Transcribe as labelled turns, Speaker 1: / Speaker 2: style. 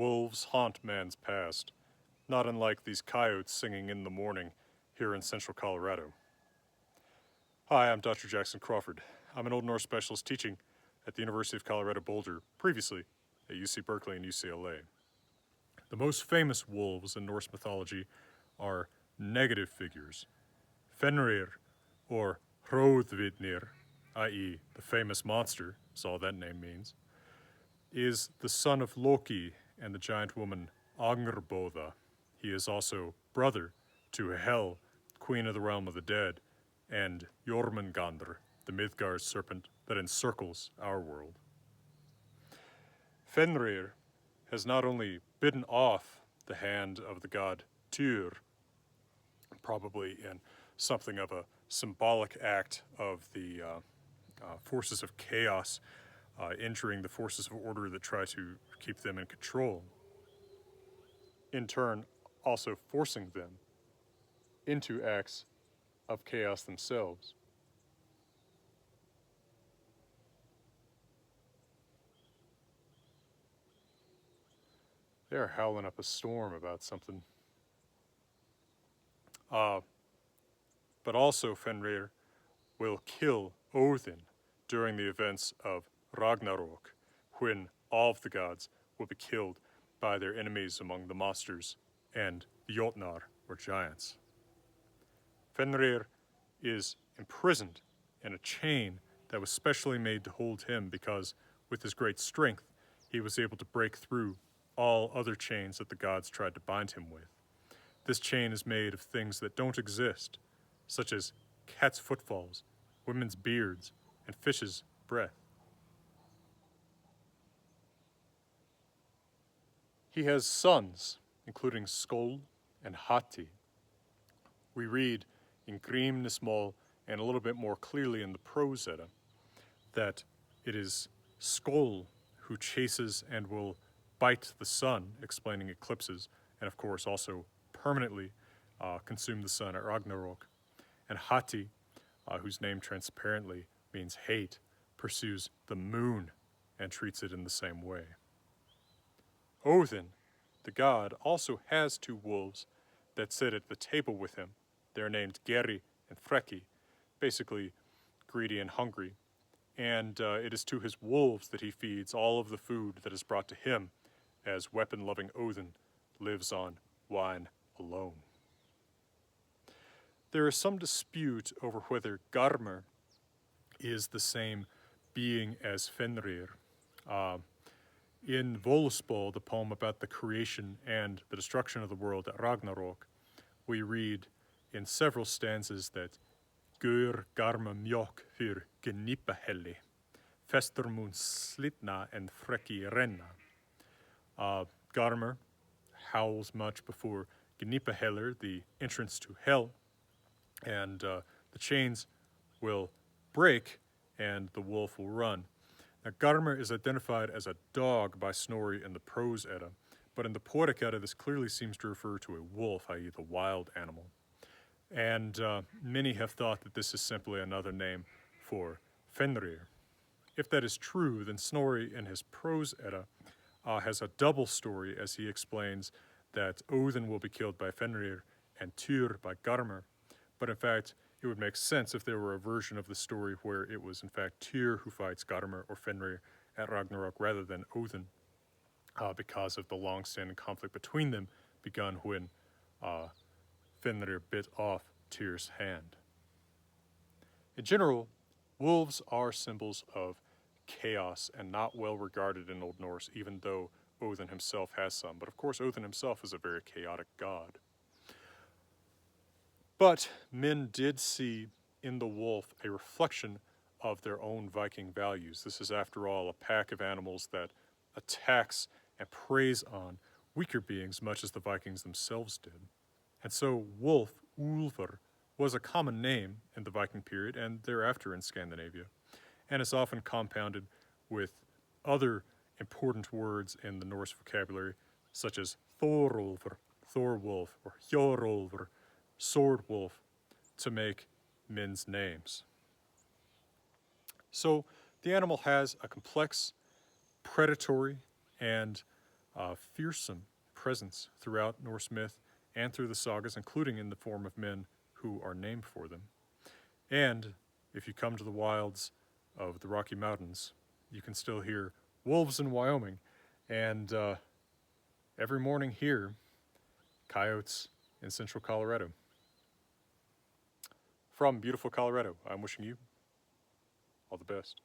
Speaker 1: Wolves haunt man's past, not unlike these coyotes singing in the morning here in central Colorado. Hi, I'm Dr. Jackson Crawford. I'm an Old Norse specialist teaching at the University of Colorado Boulder, previously at UC Berkeley and UCLA. The most famous wolves in Norse mythology are negative figures. Fenrir, or Hroðvirnir, i.e. the famous monster, is all that name means, is the son of Loki and the giant woman Angrboda. He is also brother to Hel, queen of the realm of the dead, and Jormungandr, the Midgard serpent that encircles our world. Fenrir has not only bitten off the hand of the god Tyr, probably in something of a symbolic act of the forces of chaos injuring the forces of order that try to keep them in control, in turn also forcing them into acts of chaos themselves. They're howling up a storm about something. But also Fenrir will kill Odin during the events of Ragnarok, when all of the gods will be killed by their enemies among the monsters and the Jotnar, or giants. Fenrir is imprisoned in a chain that was specially made to hold him because, with his great strength, he was able to break through all other chains that the gods tried to bind him with. This chain is made of things that don't exist, such as cats' footfalls, women's beards, and fish's breath. He has sons, including Skol and Hati. We read in Grímnismál and a little bit more clearly in the Prose Edda that it is Skol who chases and will bite the sun, explaining eclipses, and of course also permanently consume the sun at Ragnarok. And Hati, whose name transparently means hate, pursues the moon and treats it in the same way. Odin, the god, also has two wolves that sit at the table with him. They're named Geri and Freki, basically greedy and hungry. And it is to his wolves that he feeds all of the food that is brought to him, as weapon-loving Odin lives on wine alone. There is some dispute over whether Garmr is the same being as Fenrir. In Völuspá, the poem about the creation and the destruction of the world at Ragnarok, we read in several stanzas that Gur Garmr mjok fyr gnippahelli, festur mun slitna and freki renna. Garmr howls much before Gnippahellir, the entrance to hell, and the chains will break and the wolf will run. Now, Garmr is identified as a dog by Snorri in the Prose Edda, but in the Poetic Edda, this clearly seems to refer to a wolf, i.e. the wild animal. And many have thought that this is simply another name for Fenrir. If that is true, then Snorri in his Prose Edda has a double story as he explains that Odin will be killed by Fenrir and Tyr by Garmr. But in fact, it would make sense if there were a version of the story where it was in fact Tyr who fights Garmr or Fenrir at Ragnarok rather than Odin, because of the long-standing conflict between them begun when Fenrir bit off Tyr's hand. In general, wolves are symbols of chaos and not well regarded in Old Norse, even though Odin himself has some. But of course, Odin himself is a very chaotic god. But men did see in the wolf a reflection of their own Viking values. This is, after all, a pack of animals that attacks and preys on weaker beings, much as the Vikings themselves did. And so wolf, Ulfr, was a common name in the Viking period and thereafter in Scandinavia, and is often compounded with other important words in the Norse vocabulary, such as Thorolfr, Thorwolf, or Hjorolfr, Sword Wolf, to make men's names. So the animal has a complex, predatory, and fearsome presence throughout Norse myth and through the sagas, including in the form of men who are named for them. And if you come to the wilds of the Rocky Mountains, you can still hear wolves in Wyoming, and every morning here, coyotes in central Colorado. From beautiful Colorado, I'm wishing you all the best.